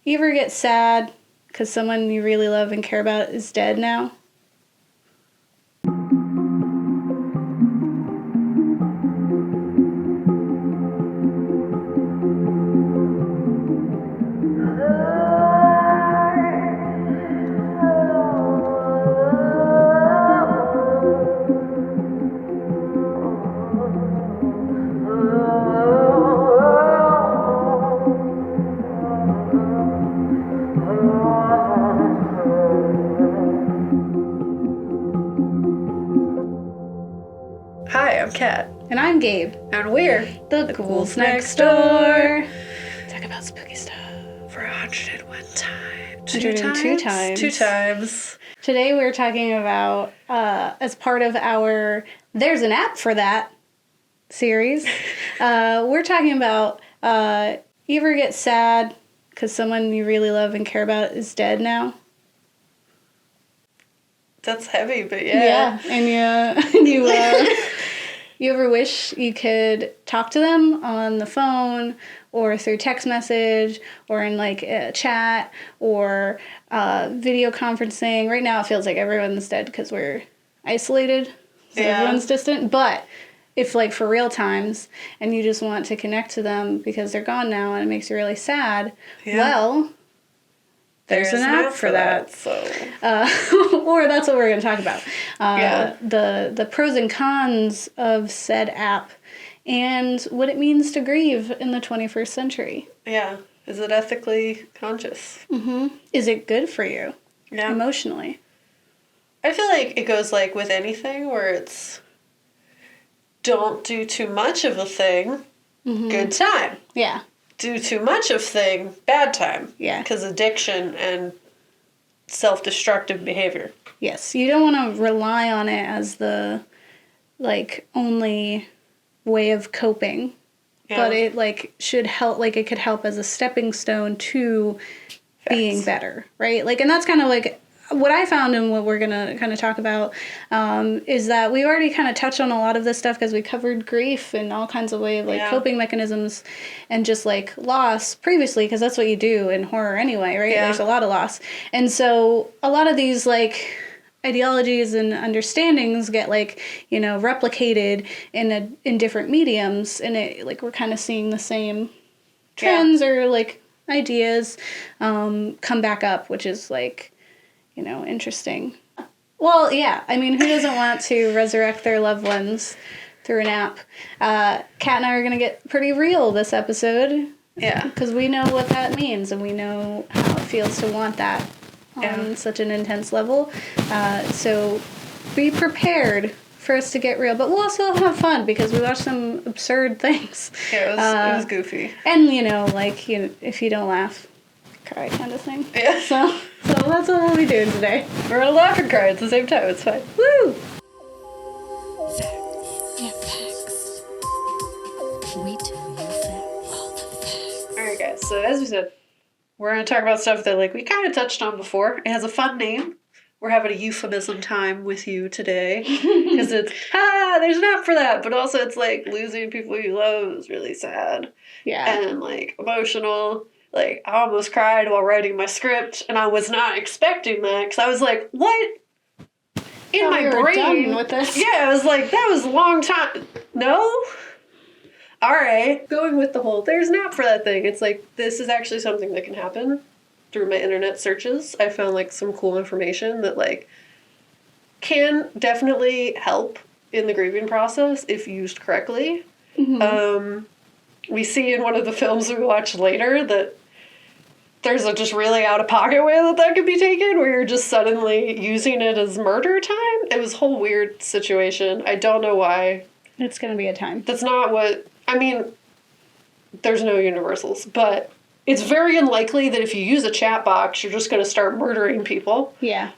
You ever get sad because someone you really love and care about is dead now? Hi, I'm Kat. And I'm Gabe. And we're The Ghouls Next Door. Talk about spooky stuff for 101 times. 102 times. 2 times. Today we're talking about, as part of our There's an App for That series, we're talking about, you ever get sad because someone you really love and care about is dead now? That's heavy, but yeah. Yeah, and you ever wish you could talk to them on the phone or through text message or in like a chat or video conferencing? Right now it feels like everyone's dead because we're isolated, so everyone's distant. But if like for real times and you just want to connect to them because they're gone now and it makes you really sad, well, there's an app for that. So. Or that's what we're going to talk about. The pros and cons of said app and what it means to grieve in the 21st century. Yeah. Is it ethically conscious? Mm-hmm. Is it good for you emotionally? I feel like it goes like with anything where it's don't do too much of a thing, good time. Yeah. Do too much of thing, bad time. Yeah. Because addiction and self-destructive behavior. Yes. You don't want to rely on it as the, like, only way of coping. Yeah. But it, like, should help, like, it could help as a stepping stone to being better, right? Like, and that's kind of, like, what I found and what we're going to kind of talk about is that we already kind of touched on a lot of this stuff because we covered grief and all kinds of way of like coping mechanisms and just like loss previously, because that's what you do in horror anyway, right? Yeah. There's a lot of loss. And so a lot of these like ideologies and understandings get like, you know, replicated in different mediums, and it like we're kind of seeing the same trends or like ideas come back up, which is like, you know, interesting. Well, yeah. I mean, who doesn't want to resurrect their loved ones through an app? Kat and I are going to get pretty real this episode. Yeah. Because we know what that means, and we know how it feels to want that on such an intense level. So be prepared for us to get real. But we'll also have fun because we watched some absurd things. Yeah, it was goofy. And, you know, like, you know, if you don't laugh, cry kind of thing. Yeah. So that's what we'll be doing today. We're gonna laugh and cry at the same time. It's fine. Woo! Facts. Yeah, facts. We tell you facts. All the facts. Alright, guys. So as we said, we're gonna talk about stuff that like we kind of touched on before. It has a fun name. We're having a euphemism time with you today because it's there's an app for that, but also it's like losing people you love is really sad. Yeah. And like emotional. Like, I almost cried while writing my script, and I was not expecting that, because I was like, what? In my brain. Done with this. Yeah, I was like, that was a long time. No? Alright. Going with the whole, there's an app for that thing. It's like, this is actually something that can happen. Through my internet searches, I found, like, some cool information that, like, can definitely help in the grieving process if used correctly. Mm-hmm. We see in one of the films we watch later that there's a just really out-of-pocket way that could be taken, where you're just suddenly using it as murder time. It was a whole weird situation. I don't know why. It's going to be a time. That's not what... I mean, there's no universals, but it's very unlikely that if you use a chat box, you're just going to start murdering people. Yeah.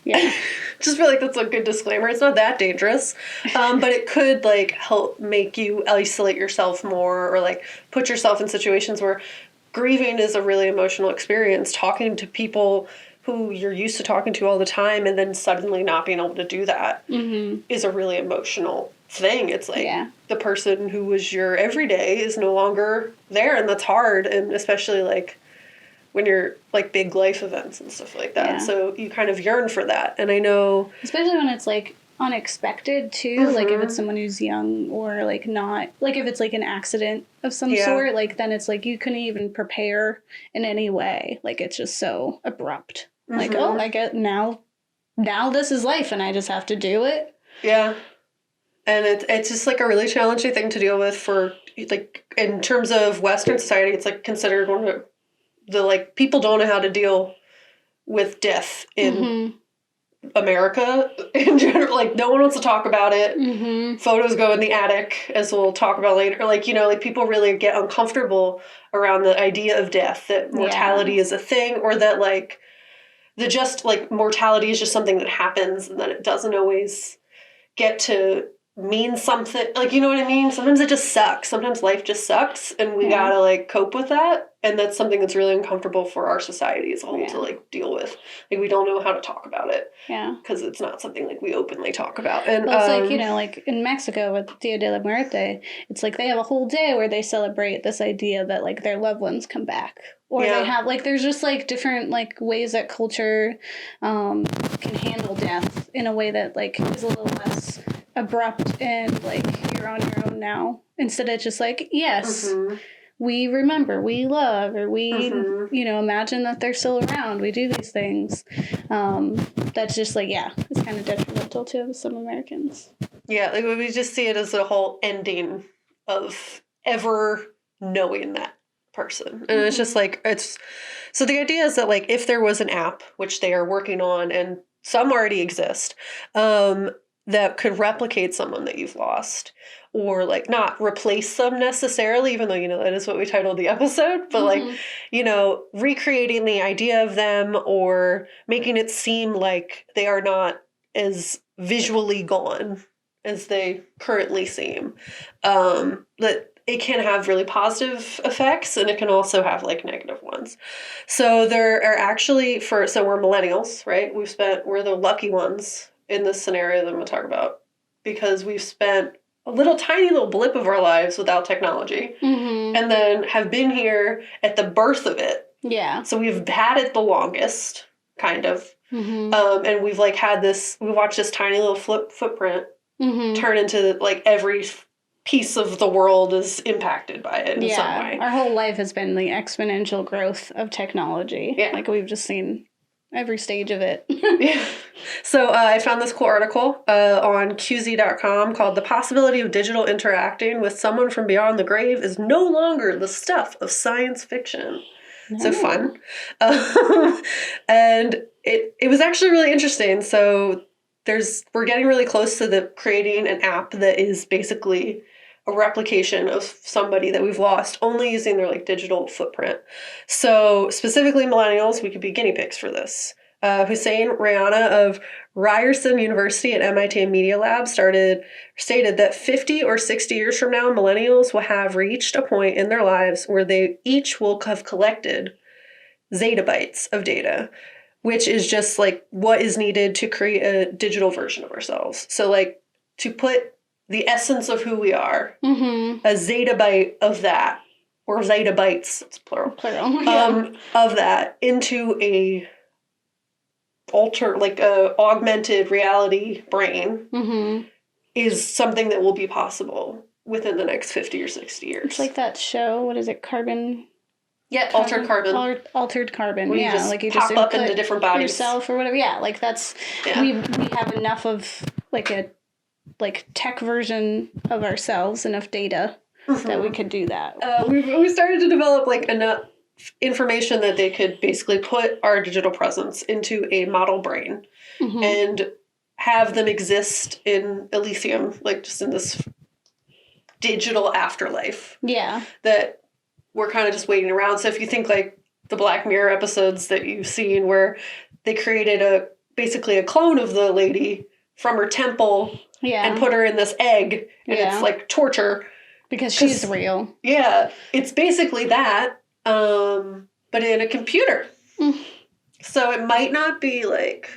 Yeah. Just feel like that's a good disclaimer. It's not that dangerous. But it could, like, help make you isolate yourself more or, like, put yourself in situations where grieving is a really emotional experience. Talking to people who you're used to talking to all the time and then suddenly not being able to do that is a really emotional thing. It's like the person who was your everyday is no longer there, and that's hard, and especially like when you're like big life events and stuff like that. Yeah. So you kind of yearn for that. And I know, especially when it's like unexpected too, like if it's someone who's young or like not, like if it's like an accident of some sort, like then it's like you couldn't even prepare in any way. Like it's just so abrupt. Like, oh, I get now this is life and I just have to do it. Yeah. And it's just like a really challenging thing to deal with for like in terms of Western society. It's like considered one of the like people don't know how to deal with death in America in general. Like no one wants to talk about it. Photos go in the attic, as we'll talk about later. Like, you know, like people really get uncomfortable around the idea of death, that mortality is a thing, or that like mortality is just something that happens and that it doesn't always get to mean something. Like, you know what I mean? Sometimes it just sucks. Sometimes life just sucks, and we gotta like cope with that. And that's something that's really uncomfortable for our society as a whole to like deal with. Like we don't know how to talk about it. Yeah. Because it's not something like we openly talk about. And well, it's like, you know, like in Mexico with Dia de la Muerte, it's like they have a whole day where they celebrate this idea that like their loved ones come back. Or they have like there's just like different like ways that culture can handle death in a way that like is a little less abrupt and like you're on your own now, instead of just like we remember, we love, or we you know, imagine that they're still around, we do these things. That's just like it's kind of detrimental to some Americans. Like we just see it as a whole ending of ever knowing that person. And it's just like so the idea is that like if there was an app, which they are working on and some already exist, that could replicate someone that you've lost, or like not replace them necessarily, even though, you know, that is what we titled the episode, but like, you know, recreating the idea of them or making it seem like they are not as visually gone as they currently seem. That it can have really positive effects, and it can also have like negative ones. So there are actually so we're millennials, right? We're the lucky ones in this scenario that I'm going to talk about, because we've spent a tiny little blip of our lives without technology, and then have been here at the birth of it. Yeah. So we've had it the longest, kind of. And we've like we watched this tiny little footprint turn into like every piece of the world is impacted by it in some way. Our whole life has been the exponential growth of technology. Yeah. Like we've just seen every stage of it. So I found this cool article on QZ.com called "The Possibility of Digital Interacting with Someone from Beyond the Grave is no longer the stuff of science fiction." No. So fun. And it was actually really interesting. So we're getting really close to creating an app that is basically a replication of somebody that we've lost, only using their like digital footprint. So specifically millennials, we could be guinea pigs for this. Hussein Rayana of Ryerson University at MIT Media Lab stated that 50 or 60 years from now, millennials will have reached a point in their lives where they each will have collected zettabytes of data, which is just like what is needed to create a digital version of ourselves. So like to put the essence of who we are, a zettabyte of that, or zettabytes, it's plural, of that into a augmented reality brain is something that will be possible within the next 50 or 60 years. It's like that show, what is it, Carbon? Yeah, Altered Carbon. Altered Carbon, where you just like you pop just up into different bodies. Yourself or whatever, like that's, we have enough of like a tech version of ourselves, enough data that we could do that. We started to develop like enough information that they could basically put our digital presence into a model brain and have them exist in Elysium, like just in this digital afterlife. Yeah. That we're kind of just waiting around. So if you think like the Black Mirror episodes that you've seen where they created basically a clone of the lady from her temple and put her in this egg, and it's like torture. Because she's real. Yeah. It's basically that, but in a computer. So it might not be like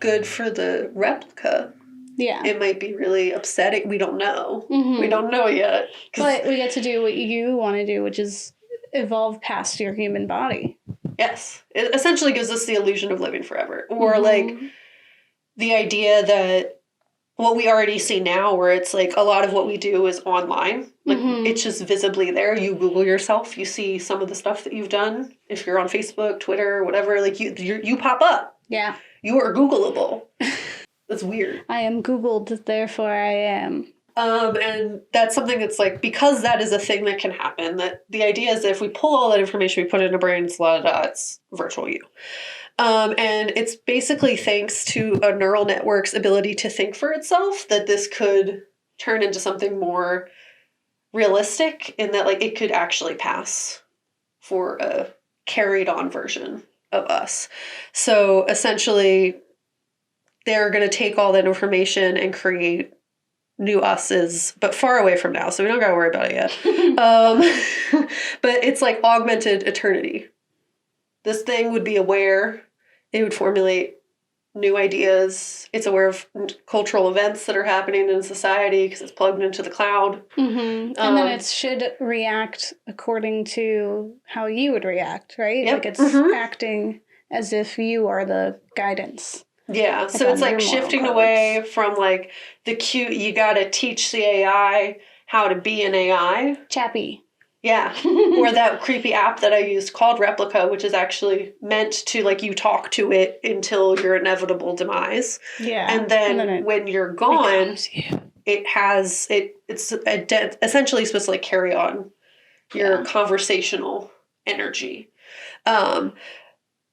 good for the replica Yeah. It might be really upsetting. We don't know. Mhm. We don't know yet. But we get to do what you want to do, which is evolve past your human body. Yes. It essentially gives us the illusion of living forever. Or like the idea that what we already see now, where it's like a lot of what we do is online. Like it's just visibly there. You Google yourself, you see some of the stuff that you've done. If you're on Facebook, Twitter, whatever, like you pop up. Yeah. You are Googleable. That's weird. I am Googled, therefore I am. And that's something that's like, because that is a thing that can happen, that the idea is that if we pull all that information, we put it in a brain, it's virtual you. And it's basically thanks to a neural network's ability to think for itself that this could turn into something more realistic, in that like it could actually pass for a carried on version of us. So essentially, they're going to take all that information and create new uses, but far away from now, so we don't gotta worry about it yet. But it's like augmented eternity. This thing would be aware, it would formulate new ideas, it's aware of cultural events that are happening in society because it's plugged into the cloud. And then it should react according to how you would react, right? Yep. Like it's acting as if you are the guidance. Yeah, so it's like shifting away from like the cute, you gotta teach the AI how to be an AI. Chappy. Yeah, or that creepy app that I used called Replica, which is actually meant to like you talk to it until your inevitable demise. Yeah. And then when you're gone, it's essentially supposed to like carry on your conversational energy.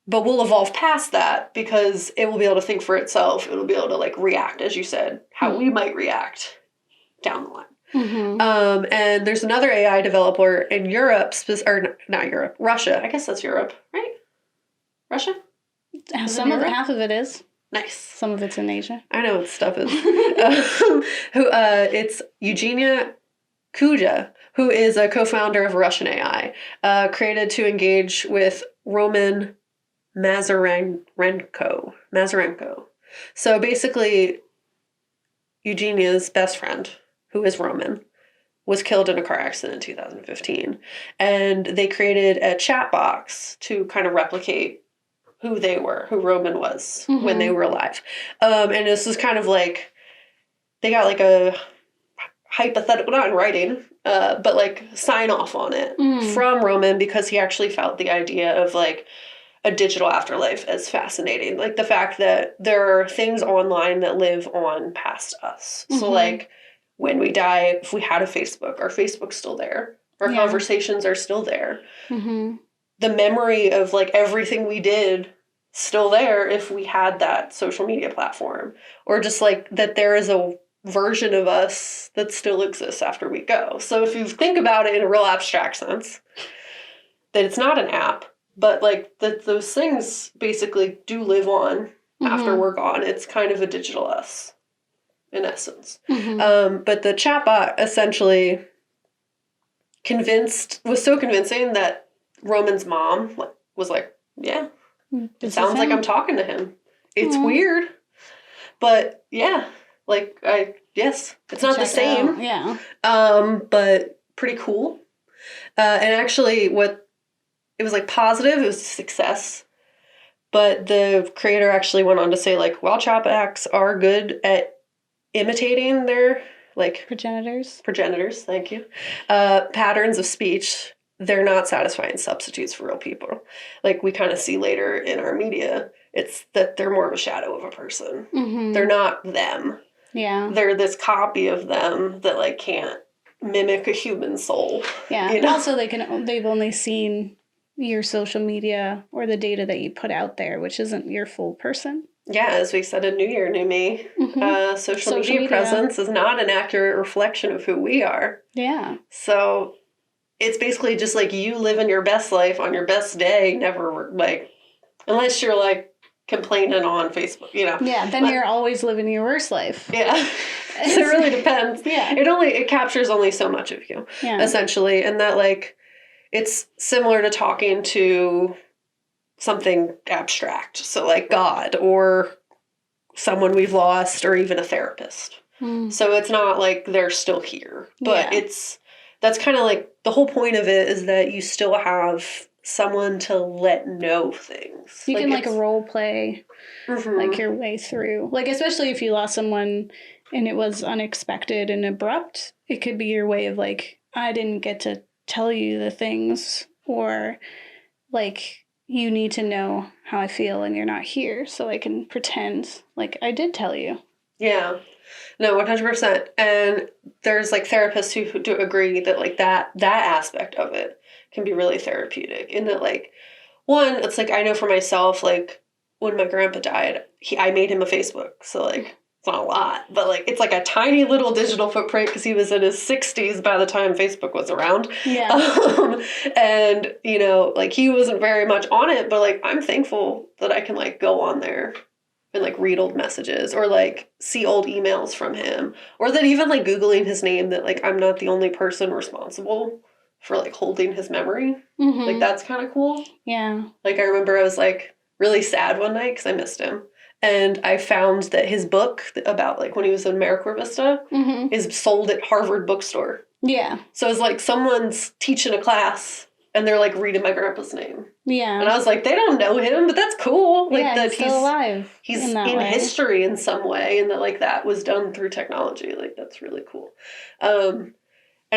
But we'll evolve past that because it will be able to think for itself. It'll be able to like react, as you said, how we might react down the line. And there's another AI developer in Europe, or not Europe, Russia. I guess that's Europe, right? Russia? Half of it is. Nice. Some of it's in Asia. I know what stuff is. It's Eugenia Kuja, who is a co-founder of Russian AI, created to engage with Roman Mazurenko. So basically, Eugenia's best friend, who is Roman, was killed in a car accident in 2015. And they created a chat box to kind of replicate who they were, who Roman was when they were alive. And this is kind of like, they got like a hypothetical, not in writing, but like sign off on it from Roman, because he actually felt the idea of like a digital afterlife as fascinating. Like the fact that there are things online that live on past us. So like when we die, if we had a Facebook, our Facebook's still there. Our conversations are still there. The memory of like everything we did still there if we had that social media platform. Or just like that there is a version of us that still exists after we go. So if you think about it in a real abstract sense, that it's not an app, but like that those things basically do live on after we're gone. It's kind of a digital us, in essence. But the chatbot essentially was so convincing that Roman's mom was like, yeah, it sounds like I'm talking to him. It's weird, but yeah, like yes, it's not the same. But pretty cool. And actually, it was like positive. It was a success. But the creator actually went on to say, like, while chatbots are good at imitating their like progenitors, thank you, patterns of speech, they're not satisfying substitutes for real people. Like we kind of see later in our media, it's that they're more of a shadow of a person. They're not them. Yeah, they're this copy of them that like can't mimic a human soul. Yeah, and also they've only seen your social media or the data that you put out there, which isn't your full person. Yeah, as we said in New Year, New Me, social media presence is not an accurate reflection of who we are. Yeah. So it's basically just like you living your best life on your best day, never like, unless you're like complaining on Facebook, you know. Yeah, then you're always living your worst life. Yeah. So it really depends. Yeah. It captures only so much of you, essentially. And that like, it's similar to talking to something abstract. So like God or someone we've lost or even a therapist. So it's not like they're still here, but that's kind of like the whole point of it is that you still have someone to let know things. You can like role play like your way through. Like especially if you lost someone and it was unexpected and abrupt, it could be your way of like, I didn't get to tell you the things, or like you need to know how I feel and you're not here so I can pretend like I did tell you. Yeah. No, 100%. And there's like therapists who do agree that like that aspect of it can be really therapeutic. In that like, one, it's like I know for myself, like when my grandpa died, I made him a Facebook. So like it's not a lot, but like it's like a tiny little digital footprint because he was in his 60s by the time Facebook was around. Yeah. And you know, like he wasn't very much on it, but like I'm thankful that I can like go on there and like read old messages or like see old emails from him, or that even like Googling his name, that like I'm not the only person responsible for like holding his memory. Like that's kind of cool. Yeah. Like I remember I was like really sad one night because I missed him. And I found that his book about like when he was in AmeriCorps Vista is sold at Harvard bookstore. Yeah. So it's like someone's teaching a class and they're like reading my grandpa's name. Yeah. And I was like, they don't know him, but that's cool. Like yeah, that he's still alive. He's in history in some way, and that like that was done through technology. Like that's really cool. And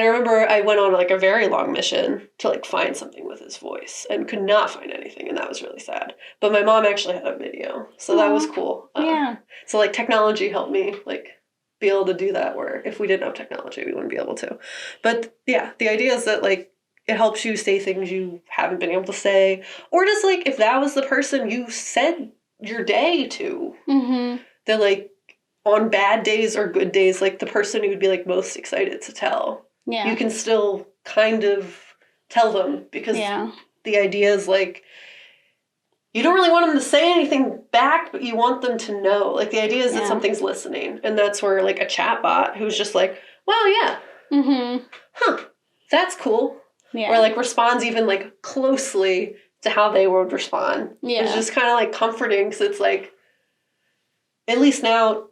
I remember I went on like a very long mission to like find something with his voice and could not find anything, and that was really sad. But my mom actually had a video, so that was cool. Yeah. So like technology helped me like be able to do that, where if we didn't have technology, we wouldn't be able to. But yeah, the idea is that like it helps you say things you haven't been able to say, or just like if that was the person you said your day to, that like on bad days or good days, like the person you would be like most excited to tell. Yeah. You can still kind of tell them because the idea is like you don't really want them to say anything back, but you want them to know. Like the idea is that something's listening, and that's where like a chat bot who's just like, well, yeah, that's cool, or like responds even like closely to how they would respond. Yeah, it's just kind of like comforting because it's like at least now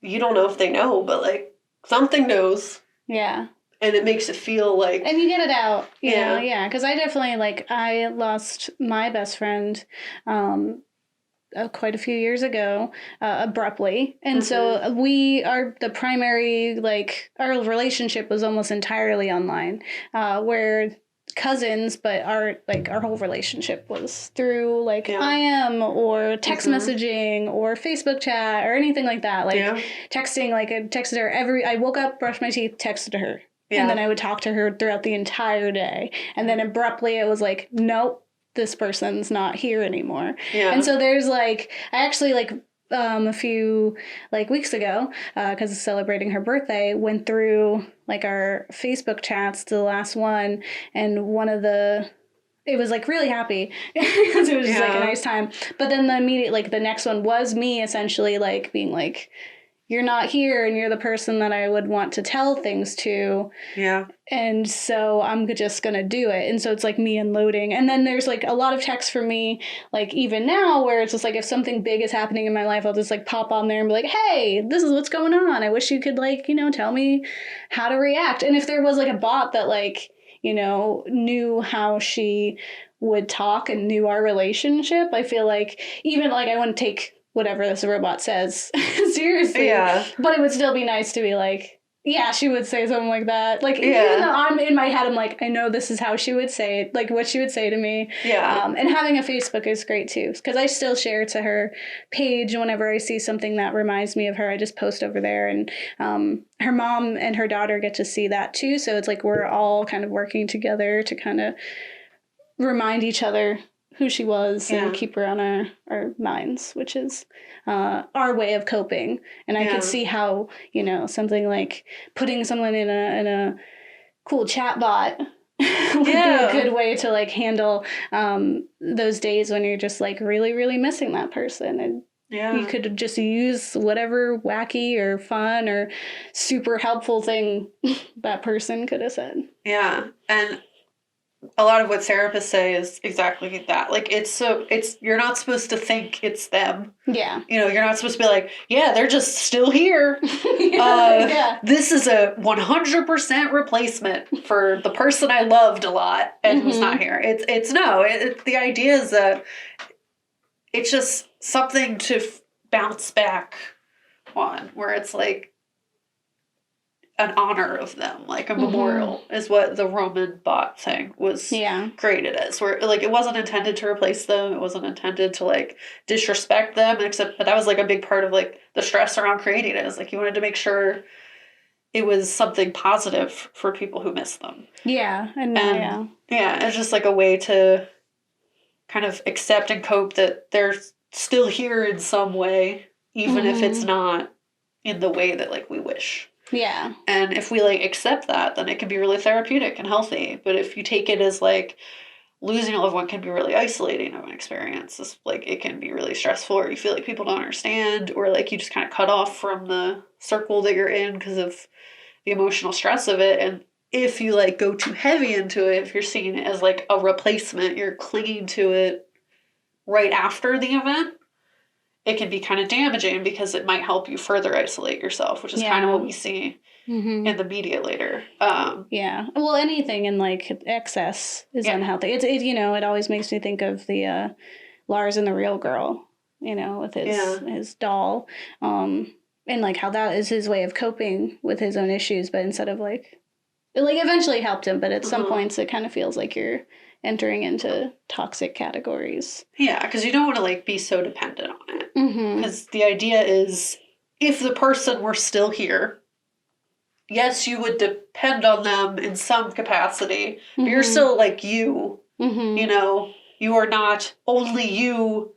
you don't know if they know, but like something knows. Yeah. And it makes it feel like... And you get it out. You know? Yeah. Because I definitely, like, I lost my best friend quite a few years ago, abruptly. And so we are the primary, like, our relationship was almost entirely online, where cousins, but our whole relationship was through, like, I.M. or text messaging or Facebook chat or anything like that. Like, texting, like, I texted her I woke up, brushed my teeth, texted her. Yeah. And then I would talk to her throughout the entire day. And then abruptly it was like, nope, this person's not here anymore. Yeah. And so there's like, I actually like a few like weeks ago, because celebrating her birthday, went through like our Facebook chats to the last one. And it was like really happy because it was just like a nice time. But then the next one was me essentially like being like, you're not here and you're the person that I would want to tell things to. Yeah. And so I'm just going to do it. And so it's like me unloading. And then there's like a lot of texts from me, like even now where it's just like if something big is happening in my life, I'll just like pop on there and be like, hey, this is what's going on. I wish you could like, tell me how to react. And if there was like a bot that like, knew how she would talk and knew our relationship, I feel like even like I wouldn't take whatever this robot says seriously. Yeah. But it would still be nice to be like, yeah, she would say something like that. Like, even though I'm in my head, I'm like, I know this is how she would say it, like what she would say to me. Yeah. And having a Facebook is great too, because I still share to her page whenever I see something that reminds me of her. I just post over there, and her mom and her daughter get to see that too. So it's like we're all kind of working together to kind of remind each other who she was and keep her on our minds, which is our way of coping. And I could see how, something like putting someone in a cool chat bot would be a good way to like handle those days when you're just like really, really missing that person. And you could just use whatever wacky or fun or super helpful thing that person could have said. Yeah. And a lot of what therapists say is exactly that. Like, you're not supposed to think it's them. Yeah. You know, you're not supposed to be like, yeah, they're just still here. Yeah. This is a 100% replacement for the person I loved a lot and who's not here. The idea is that it's just something to bounce back on, where it's like an honor of them, like a memorial is what the Roman bot thing was created as, where like it wasn't intended to replace them, it wasn't intended to like disrespect them, but that was like a big part of like the stress around creating it, is like you wanted to make sure it was something positive for people who miss them. It's just like a way to kind of accept and cope that they're still here in some way, even if it's not in the way that like we wish. Yeah. And if we like accept that, then it can be really therapeutic and healthy. But if you take it as like losing a loved one can be really isolating of an experience, it's like it can be really stressful, or you feel like people don't understand, or like you just kind of cut off from the circle that you're in because of the emotional stress of it. And if you like go too heavy into it, if you're seeing it as like a replacement, you're clinging to it right after the event, it can be kind of damaging because it might help you further isolate yourself, which is kind of what we see in the media later. Well, anything in like excess is unhealthy. It always makes me think of the Lars and the Real Girl, with his doll, and like how that is his way of coping with his own issues, but instead of like eventually helped him, but at some points it kind of feels like you're entering into toxic categories. Yeah, because you don't want to like be so dependent on it. Because the idea is, if the person were still here, yes, you would depend on them in some capacity, but you're still like you. You are not only you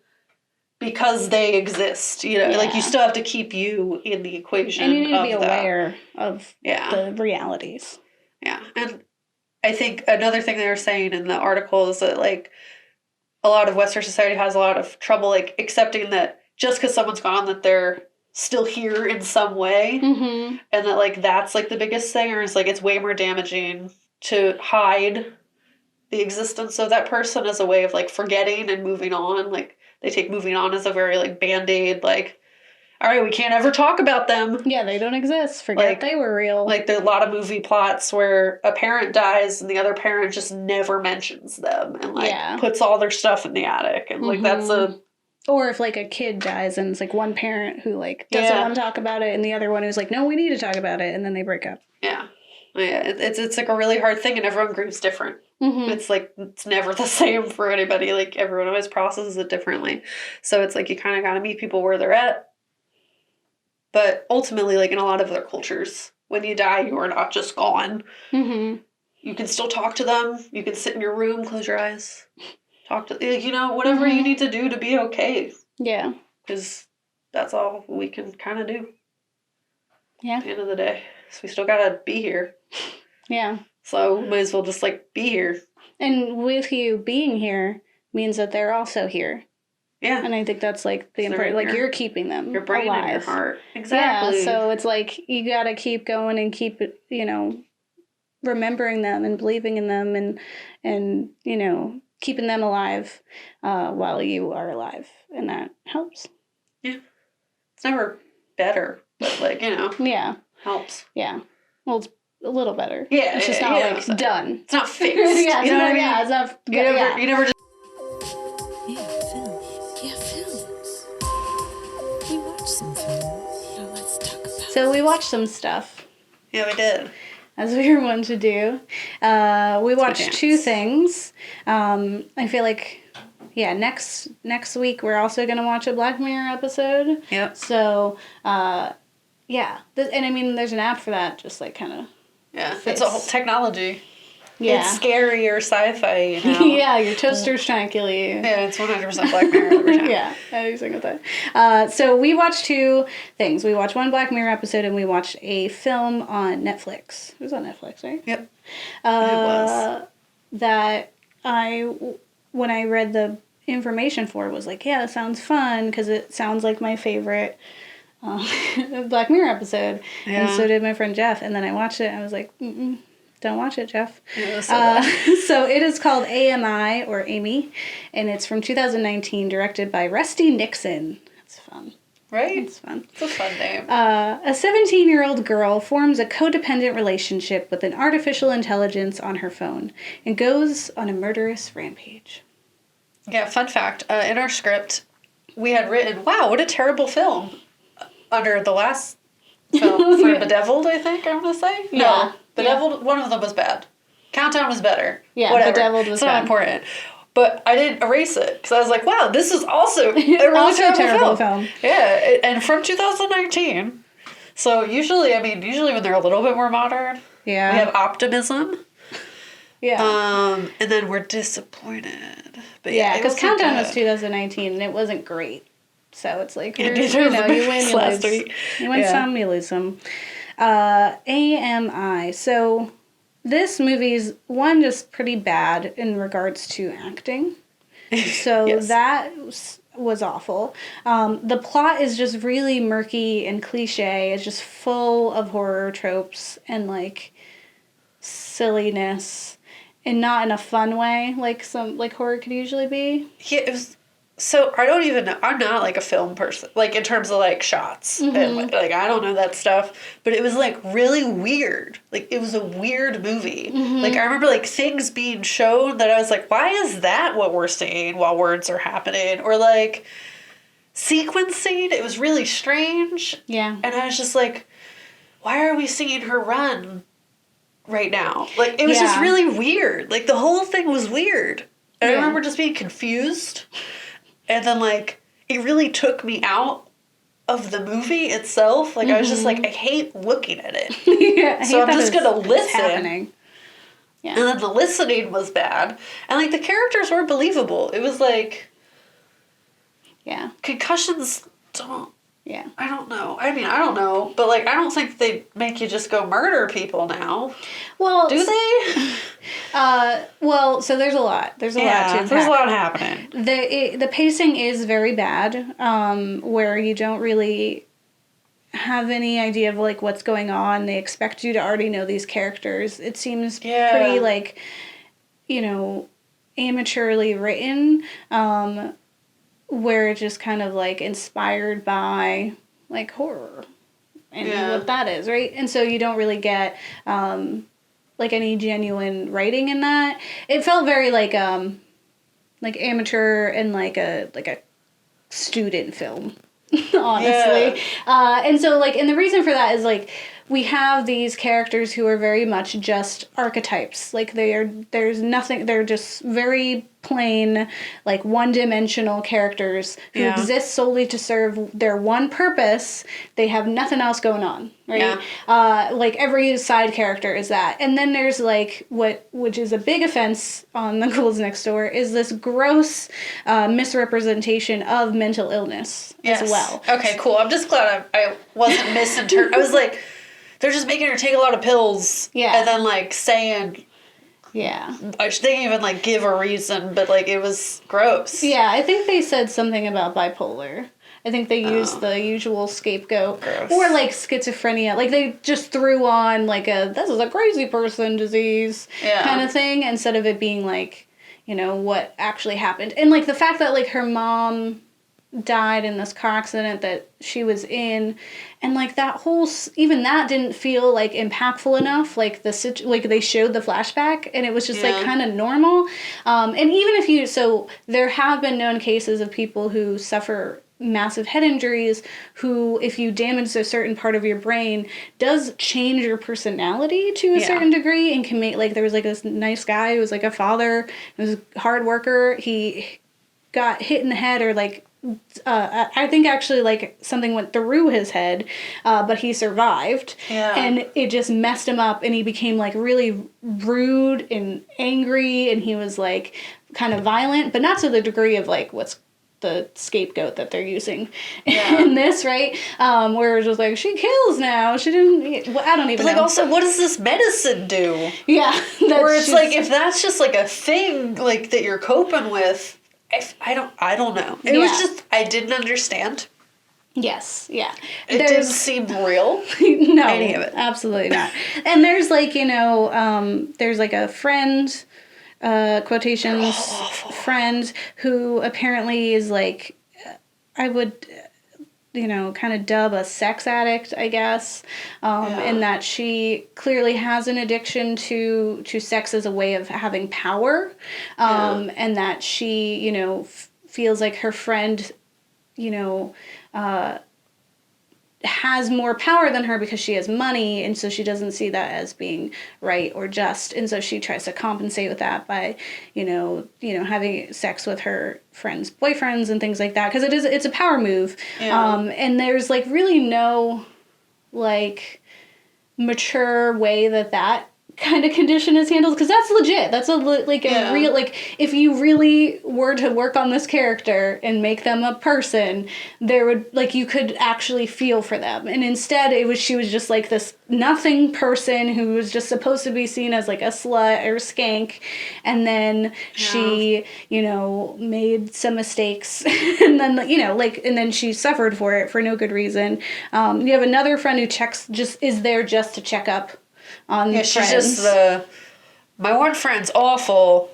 because they exist. Like you still have to keep you in the equation. And you need to be aware of the realities. Yeah, and I think another thing they were saying in the article is that like a lot of Western society has a lot of trouble like accepting that just because someone's gone that they're still here in some way, and that like that's like the biggest thing, or it's like it's way more damaging to hide the existence of that person as a way of like forgetting and moving on. Like they take moving on as a very like band-aid, like, all right, we can't ever talk about them. Yeah, they don't exist. Forget they were real. Like, there are a lot of movie plots where a parent dies and the other parent just never mentions them and, like, puts all their stuff in the attic. And, like, that's a... Or if, like, a kid dies and it's, like, one parent who, like, doesn't want to talk about it and the other one who's like, no, we need to talk about it, and then they break up. Yeah. It's like, a really hard thing, and everyone grieves different. It's, like, it's never the same for anybody. Like, everyone always processes it differently. So it's, like, you kind of got to meet people where they're at. But ultimately, like in a lot of other cultures, when you die, you are not just gone. You can still talk to them. You can sit in your room, close your eyes, talk to, whatever you need to do to be okay. Yeah. Because that's all we can kind of do. Yeah. At the end of the day. So we still got to be here. Yeah. So we might as well just like be here. And with you being here means that they're also here. Yeah. And I think that's, like, the important... Like, you're keeping them your brain alive. And your heart. Exactly. Yeah, so it's, like, you gotta keep going and keep, remembering them and believing in them and keeping them alive while you are alive. And that helps. Yeah. It's never better, but, like, Yeah. Helps. Yeah. Well, it's a little better. Yeah. It's just not, done. It's not fixed. Yeah, you know what I mean? Yeah, it's not... You never just... So we watched some stuff. Yeah, we did. As we were wont to do. We watched two things. I feel like, next week we're also going to watch a Black Mirror episode. Yep. So, and I mean, there's an app for that, just like kind of. Yeah, it's a whole technology. Yeah. It's scary or sci-fi, Yeah, your toaster's trying to kill you. Yeah, it's 100% Black Mirror every time. Yeah, every single time. So we watched two things. We watched one Black Mirror episode and we watched a film on Netflix. It was on Netflix, right? Yep. It was. That when I read the information for it, was like, yeah, that sounds fun, because it sounds like my favorite Black Mirror episode. Yeah. And so did my friend Jeff. And then I watched it and I was like, Don't watch it, Jeff. Yeah, so so it is called A.M.I. or A.M.I. and it's from 2019, directed by Rusty Nixon. That's fun. right? It's fun. It's a fun name. A 17-year-old girl forms a codependent relationship with an artificial intelligence on her phone and goes on a murderous rampage. Yeah, fun fact. In our script, we had written, wow, what a terrible film. Under the last film for Bedeviled, I think I'm going to say. Yeah. No, Bedeviled, one of them was bad. Countdown was better. Yeah, whatever. Bedeviled was it's not bad. important. But I didn't erase it because I was like, wow, this is also a really Also a terrible terrible film. Yeah, and from 2019. So usually when they're a little bit more modern, Yeah. we have optimism. Yeah. And then we're disappointed. But Yeah, it because wasn't Countdown good. was 2019 and it wasn't great. So it's like, Yeah, we're, neither you of know, the you win, movies you last lose. week. You win Yeah. some, you lose some. A.M.I. So this movie's, one, just pretty bad in regards to acting. So Yes. that was awful. The plot is just really murky and cliche. It's just full of horror tropes and like silliness, and not in a fun way like some like horror could usually be. Yeah, it was. So I don't even know. I'm not like a film person, like in terms of like shots and like I don't know that stuff. But it was like really weird. Like it was a weird movie. Like I remember like things being shown that I was like, why is that what we're seeing while words are happening? Or like sequencing. It was really strange. Yeah. And I was just like, why are we seeing her run right now? Like it was just Yeah. really weird. Like the whole thing was weird. And I Yeah. remember just being confused. And then, like, it really took me out of the movie itself. Like, I was just like, I hate looking at it. Yeah, I So hate I'm that just it's- gonna it's listen. happening. Yeah. And then the listening was bad. And, like, the characters weren't believable. It was like, Yeah. concussions don't, Yeah. I don't know. I mean, I don't know. But, like, I don't think they make you just go murder people now. Well, Do they? well, so there's a lot. There's a lot to unpack. there's a lot happening. The pacing is very bad, where you don't really have any idea of like what's going on. They expect you to already know these characters. It seems Yeah. pretty like, you know, amateurly written, where it's just kind of like inspired by like horror and Yeah. what that is, right? And so you don't really get like any genuine writing in that. It felt very like amateur and like a student film, honestly. And so like, and the reason for that is like we have these characters who are very much just archetypes. Like there's nothing, they're just very plain, like one-dimensional characters who Yeah. exist solely to serve their one purpose. They have nothing else going on, right? Like every side character is that. And then there's like which is a big offense on the Ghouls Next Door, is this gross misrepresentation of mental illness as well. Okay, cool. I'm just glad I wasn't misinterpreting. I was like, they're just making her take a lot of pills. Yeah. And then, like, saying, Yeah. they didn't even, like, give a reason, but, like, it was gross. Yeah, I think they said something about bipolar. I think they used the usual scapegoat. Gross. Or, like, schizophrenia. Like, they just threw on, like, this is a crazy person disease kind of thing, instead of it being, like, you know, what actually happened. And, like, the fact that, like, her mom died in this car accident that she was in, and like that whole even that didn't feel like impactful enough. Like like they showed the flashback and it was just like kind of normal. And even if so there have been known cases of people who suffer massive head injuries who, if you damage a certain part of your brain, does change your personality to a certain degree, and can make, like, there was like this nice guy who was like a father, he was a hard worker, he got hit in the head, or like I think actually like something went through his head, but he survived. Yeah. And it just messed him up, and he became like really rude and angry, and he was like kind of violent, but not to the degree of like what's the scapegoat that they're using in this, right? Where it's just like, she kills now. She didn't. Well, I don't even But, like, know. also, what does this medicine do? Yeah. Where it's like, if that's just, like, a thing, like, that you're coping with, I don't know. It was just, I didn't understand. Yes, yeah. It didn't seem real. No, any of it. Absolutely not. And there's like, there's like a friend, quotations, friend who apparently is like, I would, kind of dub a sex addict, I guess, in that she clearly has an addiction to sex as a way of having power, and that she, feels like her friend, has more power than her because she has money, and so she doesn't see that as being right or just, and so she tries to compensate with that by having sex with her friends' boyfriends and things like that, because it's a power move. And there's like really no like mature way that kind of condition is handled, because that's legit. That's a real, like, if you really were to work on this character and make them a person, there would, like, you could actually feel for them. And instead she was just like this nothing person who was just supposed to be seen as like a slut or skank, and then she made some mistakes and then and then she suffered for it for no good reason. You have another friend who is there just to check up on friends. She's just my one friend's awful.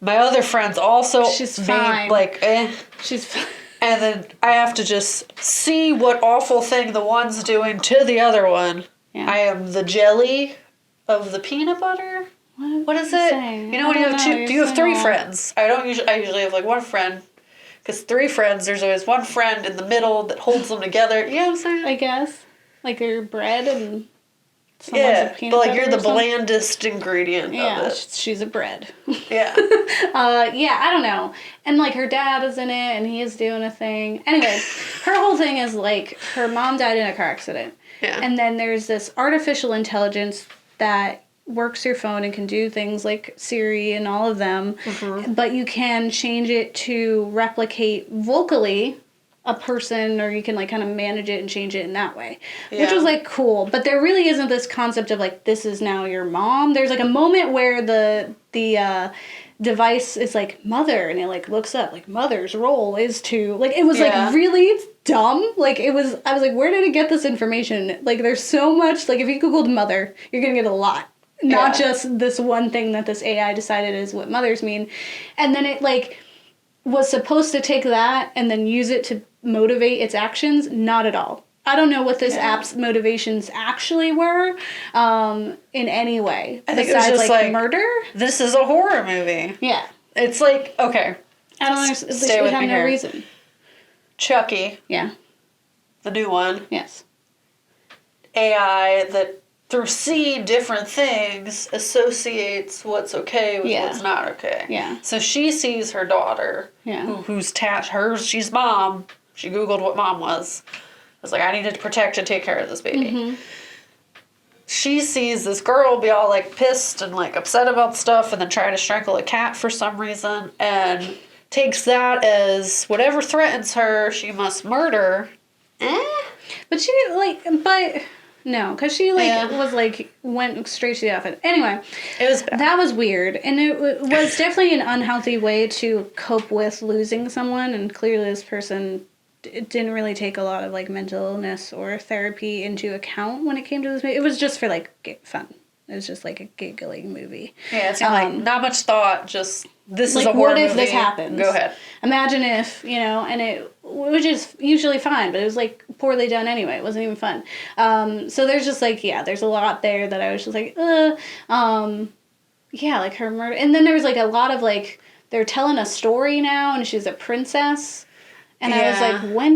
My other friend's also she's fine. Like, She's fine. And then I have to just see what awful thing the one's doing to the other one. Yeah. I am the jelly of the peanut butter. What is it? Saying? When you have you have three friends. I usually have like one friend. Because three friends, there's always one friend in the middle that holds them together. You know what I'm saying? I guess. Like your bread and but like you're the blandest ingredient of it. She's a bread. Yeah. I don't know. And like her dad is in it and he is doing a thing. Anyway, her whole thing is like her mom died in a car accident. Yeah. And then there's this artificial intelligence that works your phone and can do things like Siri and all of them. Mm-hmm. But you can change it to replicate vocally a person, or you can like kind of manage it and change it in that way, which was like cool. But there really isn't this concept of like, this is now your mom. There's like a moment where the device is like mother, and it like looks up like mother's role is to like, it was like really dumb. Like I was like, where did it get this information? Like there's so much, like if you Googled mother, you're gonna get a lot. Not just this one thing that this AI decided is what mothers mean. And then it like was supposed to take that and then use it to motivate its actions. Not at all. I don't know what this app's motivations actually were in any way. I think it was just like murder. This is a horror movie. Yeah. It's like, okay. I don't understand. Stay with me here. No reason. Chucky. Yeah. The new one. Yes. AI that through seeing different things associates what's okay with what's not okay. Yeah. So she sees her daughter, who's she's mom. She Googled what mom was. I was like, I need to protect and take care of this baby. Mm-hmm. She sees this girl be all like pissed and like upset about stuff, and then try to strangle a cat for some reason, and takes that as whatever threatens her, she must murder. But she no, because she was like went straight to the outfit. Anyway, it was bad. That was weird, and it was definitely an unhealthy way to cope with losing someone. And clearly, this person didn't really take a lot of like mental illness or therapy into account when it came to this movie. It was just for like fun. It was just like a giggling movie. Yeah, it's like not much thought. Just this is a horror movie. What if this happens? Go ahead. Imagine if which is usually fine, but it was like poorly done anyway. It wasn't even fun. So there's just like there's a lot there that I was just like, like her murder, and then there was like a lot of like they're telling a story now, and she's a princess. And I was like, when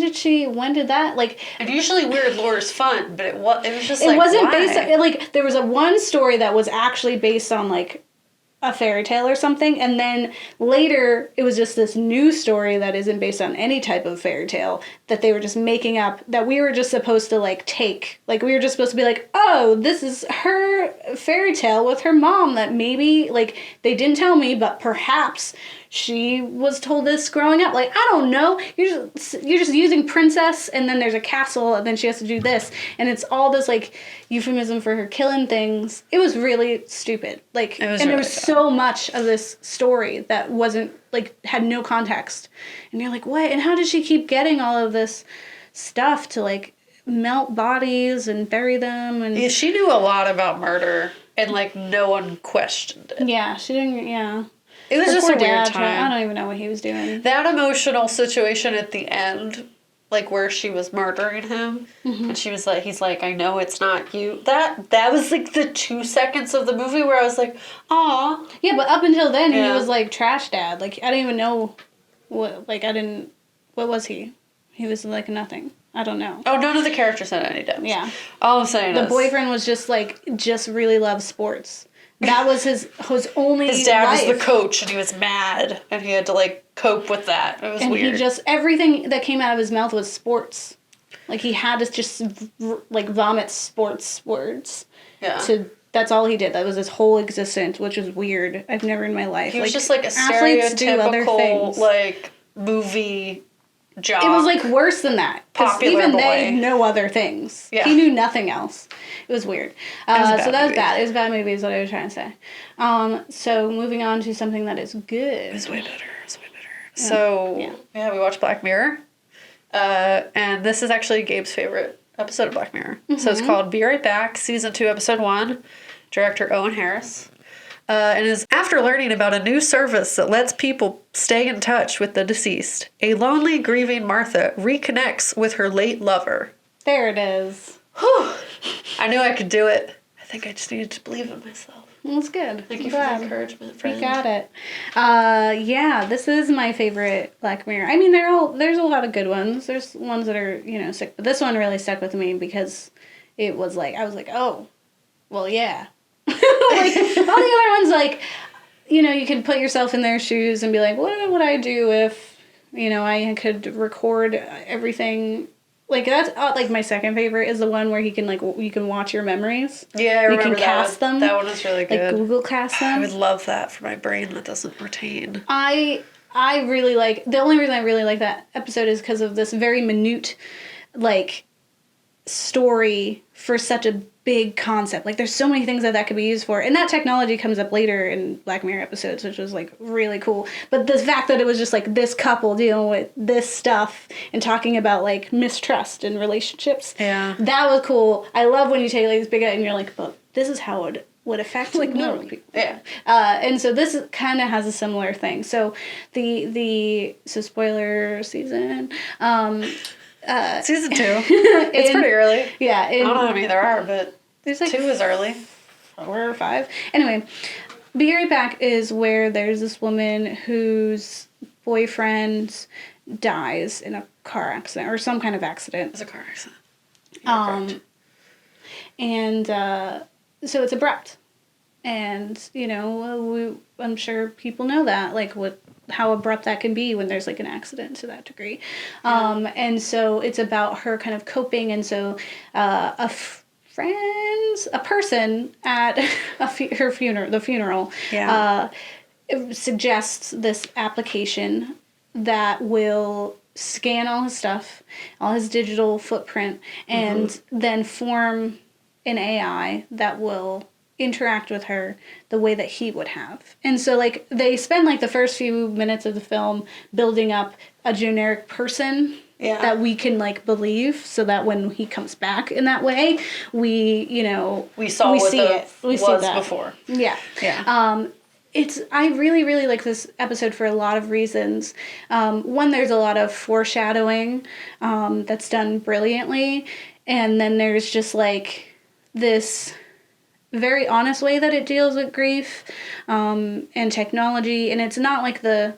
did that, like... And usually weird lore is fun, but it was just like, it wasn't based on, like, there was one story that was actually based on, like, a fairy tale or something, and then later it was just this new story that isn't based on any type of fairy tale that they were just making up, that we were just supposed to, like, take. Like, we were just supposed to be like, oh, this is her fairy tale with her mom that maybe, like, they didn't tell me, but perhaps... she was told this growing up. Like, I don't know. You're just using princess, and then there's a castle, and then she has to do this. And it's all this, like, euphemism for her killing things. It was really stupid. Like, there was so much of this story that wasn't like had no context. And you're like, what? And how does she keep getting all of this stuff to like melt bodies and bury them? And Yeah, she knew a lot about murder, and like no one questioned it. yeah, she didn't. Yeah, It was her just poor a weird dad, time. I don't even know what he was doing. That emotional situation at the end, like where she was murdering him, and she was like, he's like, I know it's not you. That was like the 2 seconds of the movie where I was like, aw. Yeah, but up until then, he Yeah. was like trash dad. Like I didn't even know what. Like I didn't. What was he? He was like nothing. I don't know. Oh, none of the characters had any depth. Yeah. All I'm saying The is, boyfriend was just really loved sports. That was his only his dad life. was the coach, and he was mad, and he had to like cope with that. It was And weird. he just, everything that came out of his mouth was sports. Like he had to just like vomit sports words. yeah. That's all he did. That was his whole existence, which is weird. I've never in my life. He was just like a athletes do other stereotypical things. like movie job. It was like worse than that. 'Cause Popular even boy. they know other things. Yeah. He knew nothing else. It was weird. was a bad so that was movie. bad. It was a bad movie is what I was trying to say. So moving on to something that is good. It's way better. It's way better. So Yeah. we watched Black Mirror, and this is actually Gabe's favorite episode of Black Mirror. So it's called "Be Right Back," season 2, episode 1. Director Owen Harris. And is after learning about a new service that lets people stay in touch with the deceased, a lonely, grieving Martha reconnects with her late lover. There it is. Whew. I knew I could do it. I think I just needed to believe in myself. That's good. Thank I'm you for glad. the encouragement, friend. You got it. Yeah, this is my favorite Black Mirror. I mean, there's a lot of good ones. There's ones that are, sick. But this one really stuck with me because it was like, I was like, oh, well, yeah. Like, all the other ones, like, you can put yourself in their shoes and be like, what would I do if, I could record everything. Like, that's, like, my second favorite is the one where he can, like, you can watch your memories. Yeah, I You remember can that cast one. them. That one was really good. Like, Google cast them. I would love that for my brain that doesn't retain. I really like, the only reason I really like that episode is because of this very minute, like, story for such a big concept. Like, there's so many things that could be used for. And that technology comes up later in Black Mirror episodes, which was, like, really cool. But the fact that it was just, like, this couple dealing with this stuff and talking about, like, mistrust in relationships. Yeah. That was cool. I love when you take, like, this big and you're like, but this is how it would affect, like, normal people. Yeah. And so this kind of has a similar thing. So so spoiler season, Season 2. It's pretty early. yeah, I don't know how many there are, but there's like 2 is early. 4 or 5. Anyway, Be Right Back is where there's this woman whose boyfriend dies in a car accident or some kind of accident. It's a car accident. Yeah, correct. And so it's abrupt. And, I'm sure people know that, like, how abrupt that can be when there's, like, an accident to that degree. And so it's about her kind of coping. And so a person at her funeral, suggests this application that will scan all his stuff, all his digital footprint, and then form an AI that will interact with her the way that he would have. And so, like, they spend, like, the first few minutes of the film building up a generic person that we can, like, believe, so that when he comes back in that way, we saw what see it we see was that before. Yeah. Yeah. I really, really like this episode for a lot of reasons. One, there's a lot of foreshadowing that's done brilliantly. And then there's just, like, this very honest way that it deals with grief and technology. And it's not like the,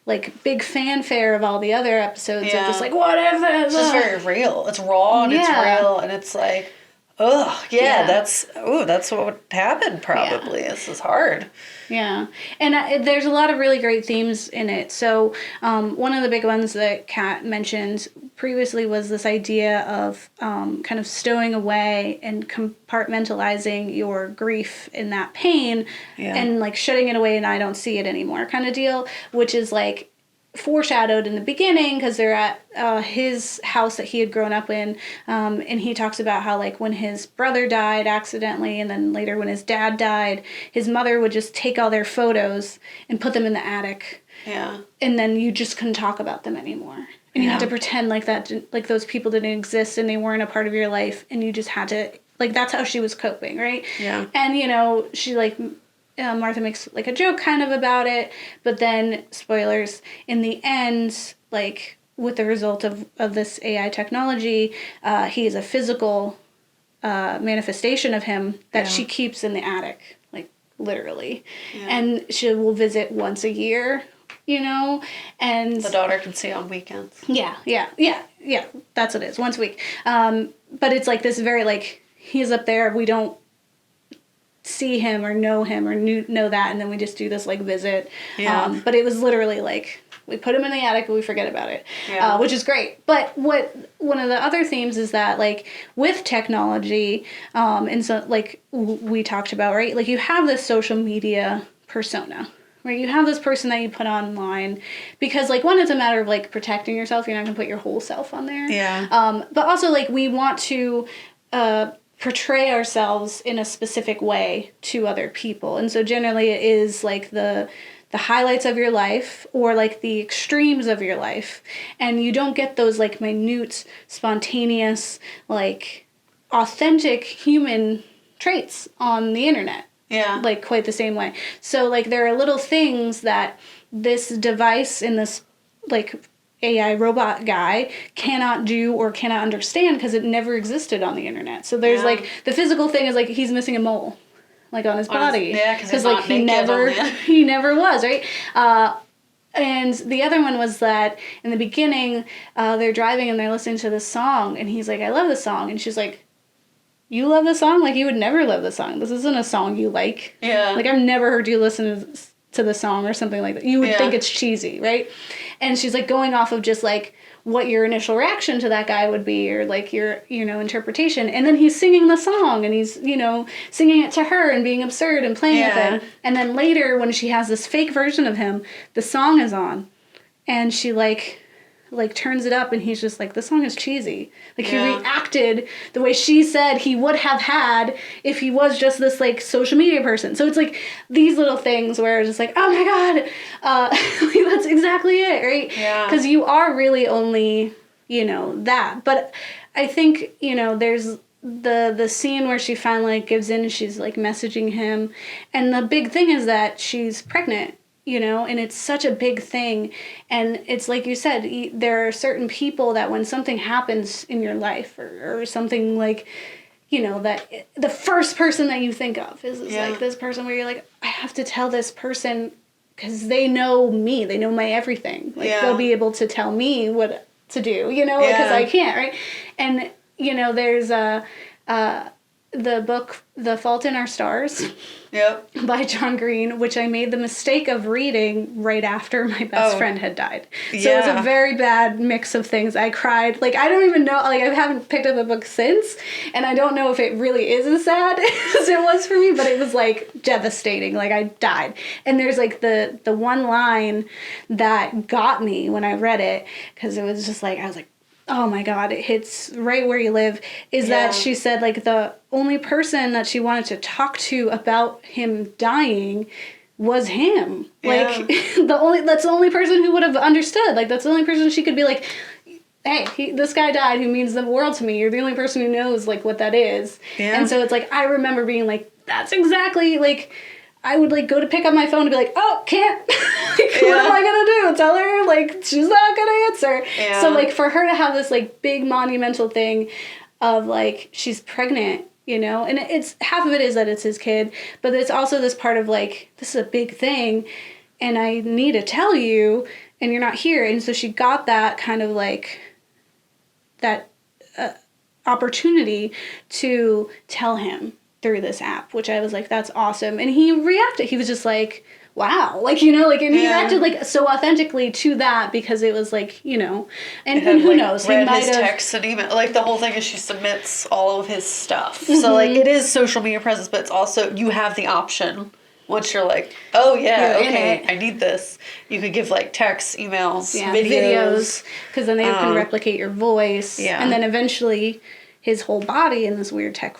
like, big fanfare of all the other episodes of just, like, what if it... It's just very real. It's raw and it's real. And it's like... Oh, yeah, that's what would happen probably. This is hard. Yeah. And there's a lot of really great themes in it. So one of the big ones that Kat mentioned previously was this idea of kind of stowing away and compartmentalizing your grief and that pain and, like, shutting it away and I don't see it anymore kind of deal, which is, like, foreshadowed in the beginning because they're at his house that he had grown up in, and he talks about how like when his brother died accidentally, and then later when his dad died, his mother would just take all their photos and put them in the attic. Yeah. And then you just couldn't talk about them anymore. And you had to pretend like like those people didn't exist and they weren't a part of your life, and you just had to, like, that's how she was coping, right? Yeah. And, you know, she, like, Martha makes, like, a joke kind of about it, but then, spoilers, in the end, like, with the result of this AI technology, he is a physical manifestation of him that she keeps in the attic, like, literally. Yeah. And she will visit once a year, you know, and the daughter can see on weekends. Yeah, that's what it is, once a week. But it's like this very, like, he's up there, we don't see him or know that, and then we just do this, like, visit. Yeah. But it was literally like, we put him in the attic and we forget about it, which is great. But one of the other themes is that, like, with technology, and so, like, we talked about, right, like, you have this social media persona, right? You have this person that you put online because, like, one, it's a matter of, like, protecting yourself. You're not going to put your whole self on there. Yeah. But also, like, we want to portray ourselves in a specific way to other people. And so generally it is, like, the highlights of your life or, like, the extremes of your life. And you don't get those, like, minute, spontaneous, like, authentic human traits on the internet. Yeah. Like, quite the same way. So, like, there are little things that this device and this, like, AI robot guy cannot do or cannot understand because it never existed on the internet. So there's, like, the physical thing is, like, he's missing a mole, like, on his body. Because, like, he never was, right? And the other one was that in the beginning, they're driving and they're listening to this song, and he's like, I love this song. And she's like, you love the song? Like, you would never love the song. This isn't a song you like. Yeah. Like, I've never heard you listen to the song or something like that. You would think it's cheesy, right? And she's, like, going off of just, like, what your initial reaction to that guy would be, or, like, your, you know, interpretation. And then he's singing the song, and he's, you know, singing it to her and being absurd and playing with it. And then later, when she has this fake version of him, the song is on. And she, like turns it up, and he's just like, the song is cheesy. Like, he reacted the way she said he would have had if he was just this, like, social media person. So it's, like, these little things where it's just like, oh my god, that's exactly it, right? Yeah. Because you are really only, you know, that. But I think, you know, there's the scene where she finally gives in and she's, like, messaging him. And the big thing is that she's pregnant. You know, and it's such a big thing. And it's like you said, there are certain people that when something happens in your life or something, like, you know, that the first person that you think of is like this person where you're like, I have to tell this person because they know me. They know my everything. Like, they'll be able to tell me what to do, you know, because I can't, right? And, you know, there's the book The Fault in Our Stars by John Green, which I made the mistake of reading right after my best friend had died. So it was a very bad mix of things. I cried. Like, I don't even know, like, I haven't picked up the book since, and I don't know if it really is as sad as it was for me, but it was, like, devastating. Like, I died. And there's, like, the one line that got me when I read it, because it was just like, I was like, oh my god, it hits right where you live, is that she said, like, the only person that she wanted to talk to about him dying was him. Like, that's the only person who would have understood. Like, that's the only person she could be like, hey, this guy died who means the world to me. You're the only person who knows, like, what that is. Yeah. And so it's like, I remember being like, that's exactly, like, I would, like, go to pick up my phone and be like, oh, can't. Like, what am I going to do? Tell her, like, she's not going to answer. Yeah. So, like, for her to have this, like, big monumental thing of, like, she's pregnant, you know? And it's, half of it is that it's his kid, but it's also this part of, like, this is a big thing, and I need to tell you, and you're not here. And so she got that kind of, like, that opportunity to tell him through this app, which I was like, that's awesome. And he reacted. He was just like, wow. Like, you know, like, and he reacted, like, so authentically to that because it was, like, you know, and who like, knows? Read his text and email. Like, the whole thing is she submits all of his stuff. So, like, it is social media presence, but it's also, you have the option Once you're like, oh yeah, You're in okay, it. I need this. You could give like texts, emails, Yeah, videos. because then they can replicate your voice. Yeah. And then eventually his whole body in this weird tech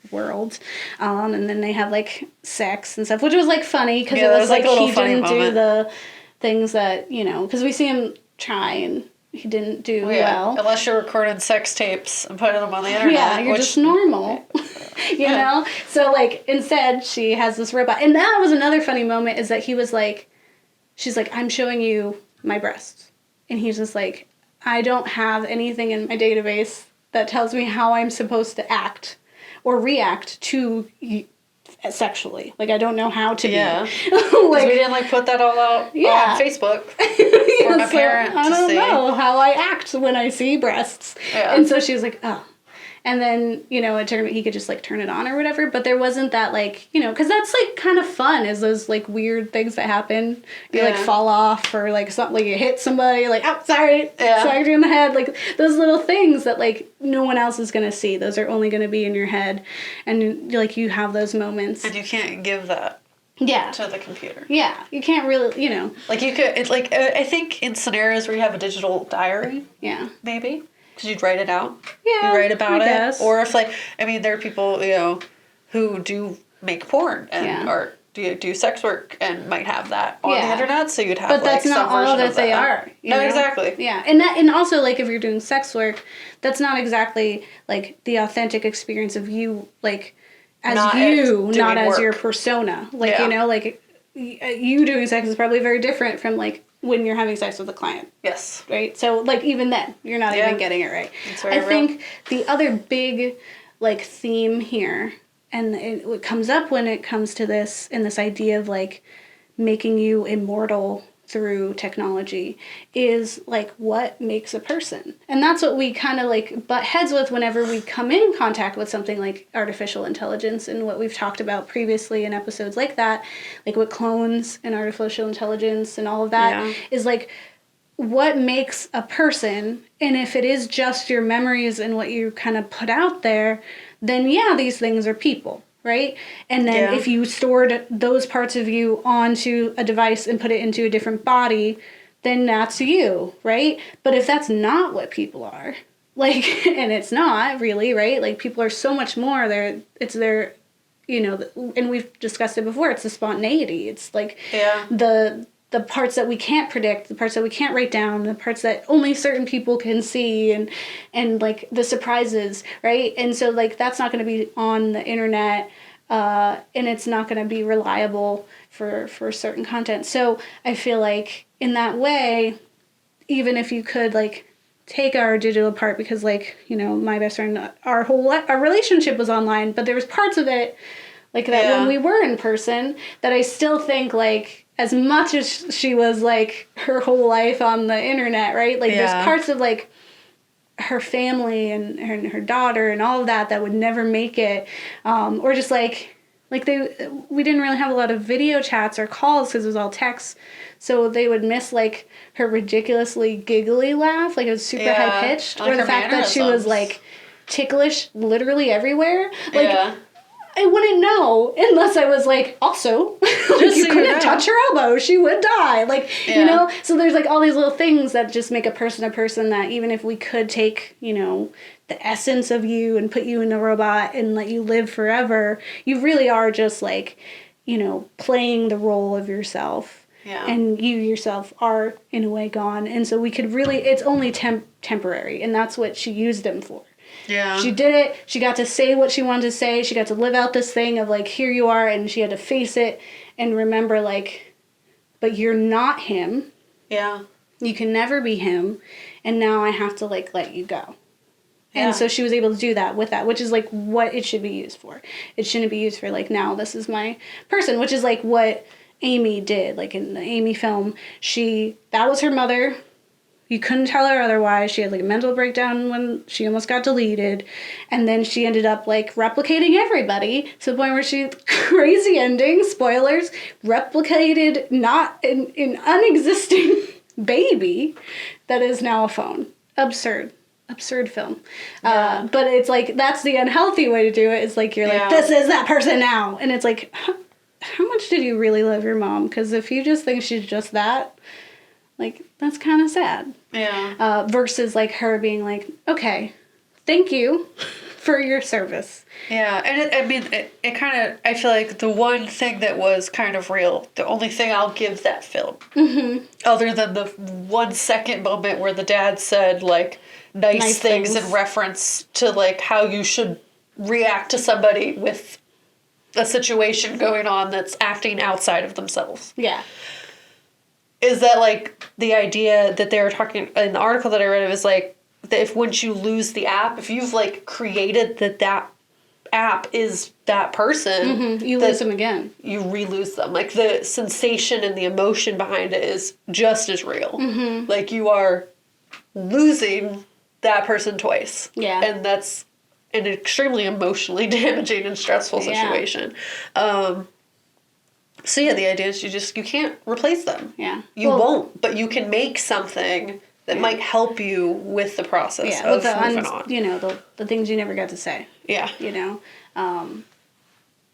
world. And then they have like sex and stuff, which was like funny because Yeah, it that was was, like, like a little he funny didn't do moment. the things that, you know, because we see him try and he didn't do well. Unless you're recording sex tapes and putting them on the internet. Yeah, you're just normal. You know? So, like, instead, she has this robot. And that was another funny moment is that he was like, she's like, I'm showing you my breasts. And he's just like, I don't have anything in my database that tells me how I'm supposed to act or react to you sexually. Like, I don't know how to be. Like, we didn't, like, put that all out on Facebook for my parent to see. I don't know how I act when I see breasts. Yeah. And so she was like, oh. And then, you know, it turned out he could just, like, turn it on or whatever. But there wasn't that, like, you know, because that's, like, kind of fun is those, like, weird things that happen. You, like, fall off or, like, something, like, you hit somebody, like, oh, sorry, smacked you in the head. Like, those little things that, like, no one else is going to see. Those are only going to be in your head. And, like, you have those moments. And you can't give that to the computer. Yeah. You can't really, you know. Like, you could, it's like, I think in scenarios where you have a digital diary, maybe. Because you'd write it out. Yeah, you write about I it. guess. Or if, like, I mean, there are people, you know, who do make porn and or do sex work and might have that on the internet. So you'd have, but that's like, not some all version that of they that. are. You No, know? exactly. Yeah, and also, like, if you're doing sex work, that's not exactly, like, the authentic experience of you, like, as not you, not as work. your persona. Like, you know, like, you doing sex is probably very different from, like, when you're having sex with a client. Yes. Right? So, like, even then, you're not even getting it right. It's very I think the other big, like, theme here, and it comes up when it comes to this, and this idea of, like, making you immortal through technology is, like, what makes a person. And that's what we kind of, like, butt heads with whenever we come in contact with something like artificial intelligence, and what we've talked about previously in episodes like that, like with clones and artificial intelligence and all of that, is, like, what makes a person. And if it is just your memories and what you kind of put out there, then these things are people. Right? And then if you stored those parts of you onto a device and put it into a different body, then that's you, right? But if that's not what people are, like, and it's not really, right? Like, people are so much more. It's their, you know, and we've discussed it before, it's the spontaneity. It's like the parts that we can't predict, the parts that we can't write down, the parts that only certain people can see, and like the surprises, right? And so, like, that's not going to be on the internet, and it's not going to be reliable for certain content. So I feel like in that way, even if you could, like, take our digital part, because, like, you know, my best friend, our relationship was online, but there was parts of it, like, that when we were in person, that I still think, like, as much as she was, like, her whole life on the internet, right? Like, there's parts of, like, her family and her daughter and all of that would never make it. Or just, like we didn't really have a lot of video chats or calls because it was all text. So they would miss, like, her ridiculously giggly laugh. Like, it was super high-pitched. Like, or the fact that she was, like, ticklish literally everywhere. Like, I wouldn't know unless I was like, also, like, you couldn't touch her elbow, she would die. Like, you know? So there's, like, all these little things that just make a person that even if we could take, you know, the essence of you and put you in a robot and let you live forever, you really are just, like, you know, playing the role of yourself. Yeah. And you yourself are, in a way, gone. And so we could really, it's only temporary, and that's what she used them for. Yeah. She did it. She got to say what she wanted to say. She got to live out this thing of, like, here you are, and she had to face it and remember, like, but you're not him. Yeah. You can never be him, and now I have to, like, let you go. Yeah. And so she was able to do that with that, which is, like, what it should be used for. It shouldn't be used for, like, now this is my person, which is, like, what A.M.I did. Like, in the A.M.I film, that was her mother. You couldn't tell her otherwise. She had, like, a mental breakdown when she almost got deleted. And then she ended up, like, replicating everybody to the point where she, crazy ending, spoilers, replicated not an unexisting baby that is now a phone. Absurd film. Yeah. But it's, like, that's the unhealthy way to do it. It's, like, you're like, this is that person now. And it's, like, huh? how much did you really love your mom? Because if you just think she's just that, like, that's kind of sad. Yeah. Versus, like, her being like, okay, thank you for your service. Yeah, and it kind of, I feel like the one thing that was kind of real, the only thing I'll give that film, other than the 1 second moment where the dad said, like, nice things in reference to, like, how you should react to somebody with a situation going on that's acting outside of themselves. Yeah. Is that, like, the idea that they were talking, in the article that I read, it was, like, that if once you lose the app, if you've, like, created that app is that person, you lose them again. You re-lose them. Like, the sensation and the emotion behind it is just as real. Like, you are losing that person twice. Yeah. And that's an extremely emotionally damaging and stressful situation. So yeah, the idea is you can't replace them. Yeah. You won't, but you can make something that might help you with the process of moving on. You know, the things you never got to say. Yeah. You know?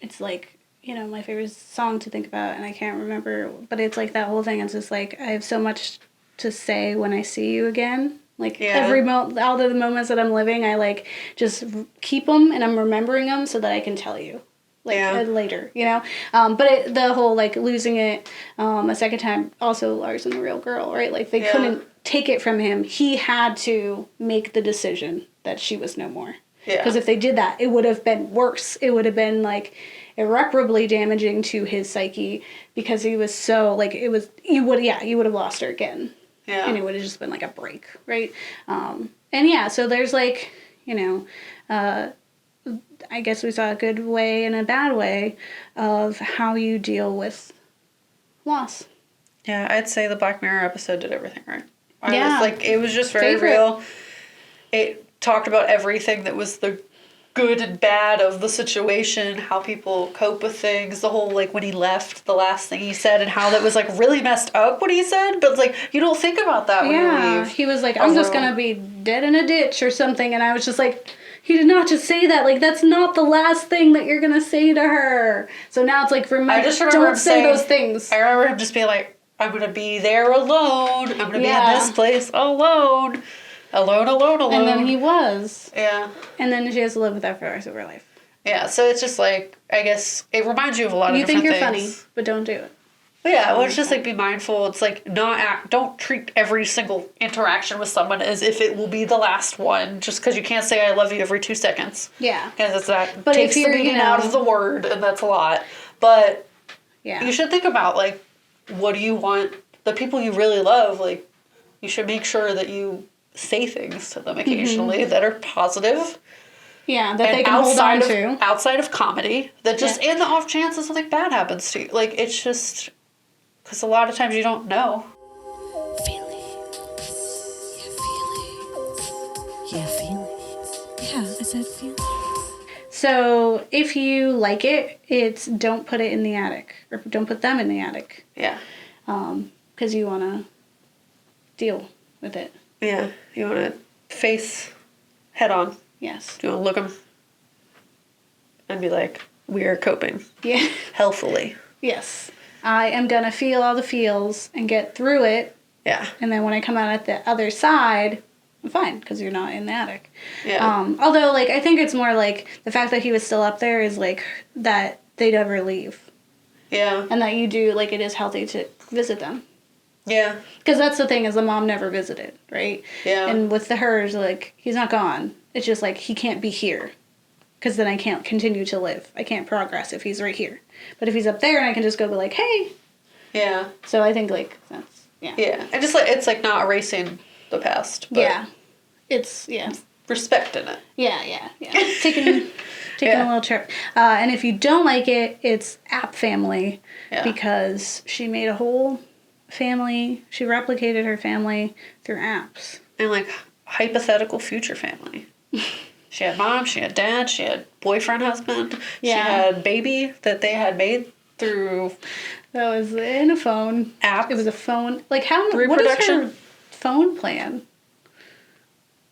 It's like, you know, my favorite song to think about, and I can't remember, but it's like that whole thing. It's just like, I have so much to say when I see you again. Like, all of the moments that I'm living, I, like, just keep them, and I'm remembering them so that I can tell you. Like, later, you know? But the whole, like, losing it a second time, also Lars and the Real Girl, right? Like, they couldn't take it from him. He had to make the decision that she was no more. Yeah. Because if they did that, it would have been worse. It would have been, like, irreparably damaging to his psyche, because he was so, like, you would have lost her again. Yeah. And it would have just been, like, a break, right? And yeah, so there's, like, you know, I guess we saw a good way and a bad way of how you deal with loss. Yeah, I'd say the Black Mirror episode did everything right. It was just very real. It talked about everything that was the good and bad of the situation, how people cope with things, the whole, like, when he left, the last thing he said, and how that was, like, really messed up what he said, but, like, you don't think about that when you leave. He was like, I'm just gonna be dead in a ditch or something, and I was just like, he did not just say that. Like, that's not the last thing that you're gonna say to her. So now it's like, don't say those things. I remember him just being like, I'm gonna be there alone. I'm gonna be in this place alone. Alone. And then he was. Yeah. And then she has to live with that for the rest of her life. Yeah, so it's just like, I guess, it reminds you of a lot of different things. You think you're funny, but don't do it. But yeah, well, it's just like, be mindful. It's like, don't treat every single interaction with someone as if it will be the last one, just because you can't say I love you every 2 seconds. Yeah. Because that takes the meaning out of the word, and that's a lot. But you should think about, like, what do you want, the people you really love, like, you should make sure that you say things to them occasionally that are positive. Yeah, that they can hold on to. Outside of comedy, that just in the off chance that something bad happens to you. Like, it's just, because a lot of times you don't know. Feelings. Yeah, feelings. Yeah, I said feelings. So, if you like it, it's don't put it in the attic. Or don't put them in the attic. Yeah. Because you want to deal with it. Yeah, you want to face head on. Yes. You want to look them and be like, we are coping. Yeah. Healthily. Yes. I am going to feel all the feels and get through it. Yeah. And then when I come out at the other side, I'm fine, because you're not in the attic. Yeah. Although, like, I think it's more like the fact that he was still up there is, like, that they never leave. Yeah. And that you do, like, it is healthy to visit them. Yeah. Because that's the thing, is the mom never visited, right? Yeah. And with the hers, like, he's not gone. It's just, like, he can't be here. Because then I can't continue to live. I can't progress if he's right here. But if he's up there, and I can just go be like, hey. Yeah. So I think, like, that's, Yeah. And just, like, it's, like, not erasing the past. But It's, respecting it. Yeah. Taking a little trip. And if you don't like it, it's app family. Yeah. Because she made a whole family. She replicated her family through apps. And, like, hypothetical future family. She had mom, she had dad, she had boyfriend, husband. Yeah. She had baby that they had made through... That was in a phone. App. It was a phone. Like, what is her phone plan?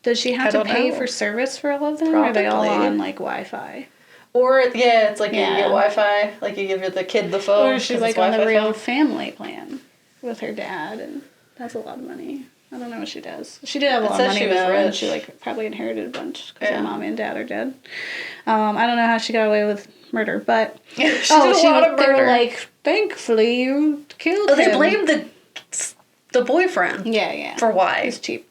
Does she have to pay for service for all of them? Probably. Or are they all on, like, Wi-Fi? Or, yeah, it's like you Yeah. get Wi-Fi, like you give the kid the phone. Or she's 'cause like it's on the Wi-Fi real phone. family plan with her dad, and that's a lot of money. I don't know what she does. She did have a It lot of says money she was though, and rich. she like probably inherited a bunch because Yeah. her mom and dad are dead. I don't know how she got away with murder, but She did a lot of they were murder. like, thankfully you killed him. They blamed the boyfriend. Yeah. For why. It's cheap.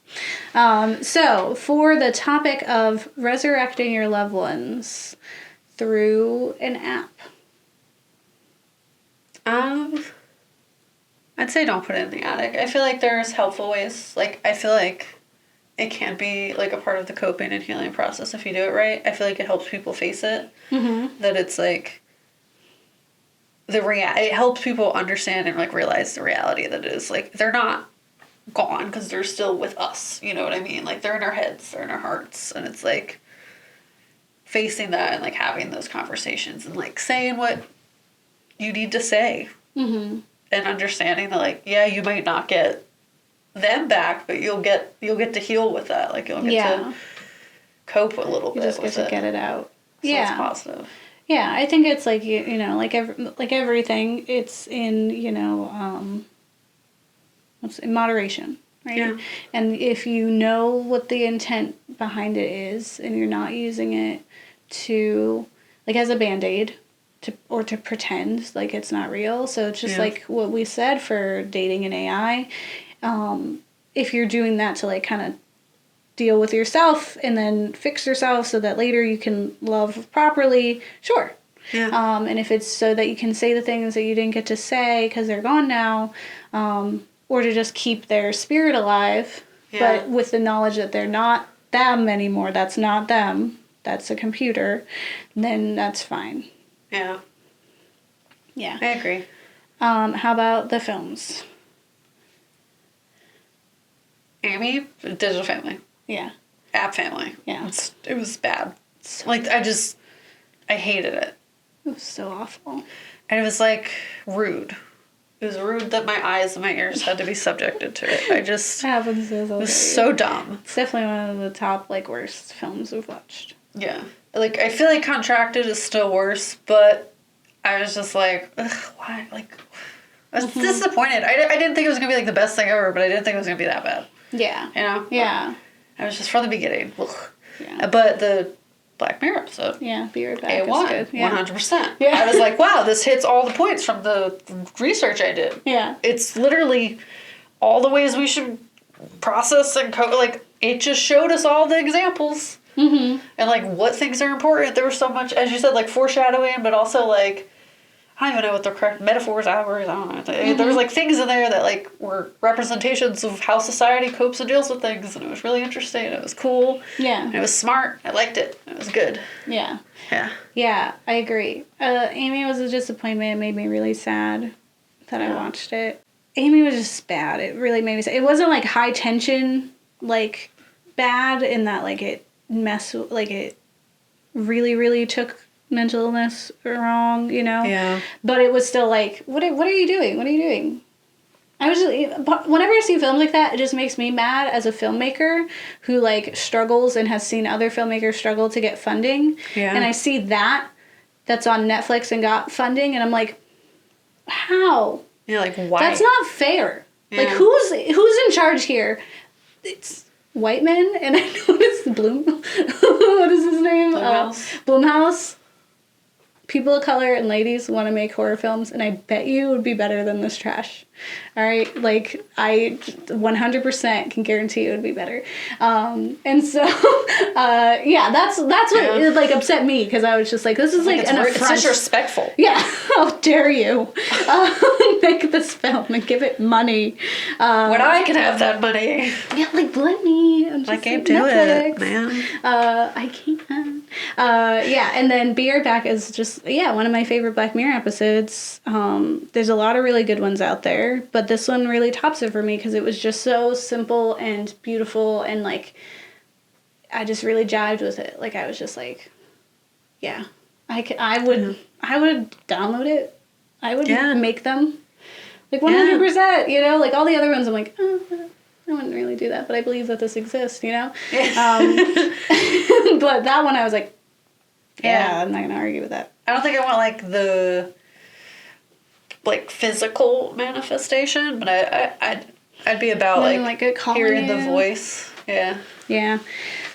So for the topic of resurrecting your loved ones through an app. I'd say don't put it in the attic. I feel like there's helpful ways. Like, I feel like it can be, like, a part of the coping and healing process if you do it right. I feel like it helps people face it. Mm-hmm. That it's, like, it helps people understand and, like, realize the reality that it is. Like, they're not gone because they're still with us. You know what I mean? Like, they're in our heads. They're in our hearts. And it's, like, facing that and, like, having those conversations and, like, saying what you need to say. Mm-hmm. And understanding that, like, yeah, you might not get them back, but you'll get to heal with that. Like, you'll get to cope a little bit. You just get with to it. get it out. So it's positive. Yeah, I think it's like you know, like everything, it's in what's in moderation, right? Yeah. And if you know what the intent behind it is, and you're not using it to like as a band-aid. To pretend like it's not real. So it's just like what we said for dating an AI. If you're doing that to like kind of deal with yourself and then fix yourself so that later you can love properly, sure. Yeah. And if it's so that you can say the things that you didn't get to say because they're gone now, or to just keep their spirit alive, but with the knowledge that they're not them anymore, that's not them, that's a computer, then that's fine. Yeah. Yeah. I agree. How about the films? A.M.I, Digital Family. Yeah. App Family. Yeah. It was bad. Like, I hated it. It was so awful. And it was, like, rude. It was rude that my eyes and my ears had to be subjected to it. It happens It was so dumb. It's definitely one of the top, like, worst films we've watched. Yeah. Like, I feel like Contracted is still worse, but I was just like, ugh, why? Like, I was disappointed. I didn't think it was going to be, like, the best thing ever, but I didn't think it was going to be that bad. Yeah. You know? Yeah. I was just from the beginning. Ugh. Yeah. But the Black Mirror episode. Yeah, Be Right Back A1, is good. Yeah. 100%. Yeah. I was like, wow, this hits all the points from the research I did. Yeah. It's literally all the ways we should process and code. Like, it just showed us all the examples. Mm-hmm. And, like, what things are important. There was so much, as you said, like, foreshadowing, but also, like, I don't even know what the correct metaphors are. I don't know. There was, like, things in there that, like, were representations of how society copes and deals with things. And it was really interesting. And it was cool. Yeah. And it was smart. I liked it. It was good. Yeah. Yeah. Yeah, I agree. A.M.I was a disappointment. It made me really sad that I watched it. A.M.I was just bad. It really made me sad. It wasn't, like, high tension, like, bad in that, like, it it really, really took mental illness wrong, you know? Yeah. But it was still like, what are you doing? What are you doing? I was just, whenever I see films like that, it just makes me mad as a filmmaker who, like, struggles and has seen other filmmakers struggle to get funding. Yeah. And I see that's on Netflix and got funding, and I'm like, how? You're like, why? That's not fair. Yeah. Like, who's in charge here? It's white men, and I know it's Bloom. What is his name? Blumhouse. People of color and ladies want to make horror films, and I bet you it would be better than this trash. All right? Like, I 100% can guarantee it would be better. And so, yeah, that's what, like, upset me, because I was just like, this is, like, an affront. It's disrespectful. Yeah, how dare you make this film and give it money. When I can have that money. Yeah, like, let me. I'm just I can't like, do Netflix. it, man. I can't. Yeah, and then Be Right Back is just, one of my favorite Black Mirror episodes. There's a lot of really good ones out there, but this one really tops it for me because it was just so simple and beautiful, and, like, I just really jived with it. Like, I was just like, yeah, I would download it. I would make them. Like, 100%, you know? Like, all the other ones, I'm like, I wouldn't really do that, but I believe that this exists, you know? But that one, I was like, Yeah, I'm not gonna argue with that. I don't think I want like the physical manifestation, but I'd be about like it calling hearing you. the voice. Yeah. Yeah.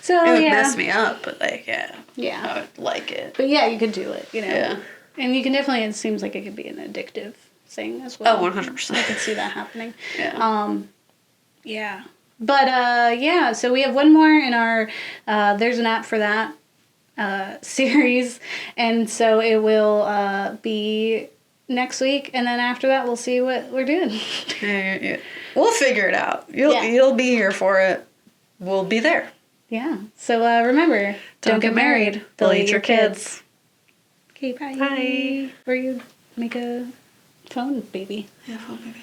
So It would yeah. mess me up, but Yeah. I would like it. But yeah, you could do it, Yeah. And you can definitely, it seems like it could be an addictive thing as well. Oh, 100%. I could see that happening. Yeah. Yeah. But yeah, so we have one more in our There's an App for That series. And so it will be next week, and then after that we'll see what we're doing. Yeah. We'll figure it out. You'll be here for it. We'll be there. Yeah. So remember, don't get married. They'll eat your kids. Okay, bye. Bye. Or you make a phone baby. Yeah, phone baby.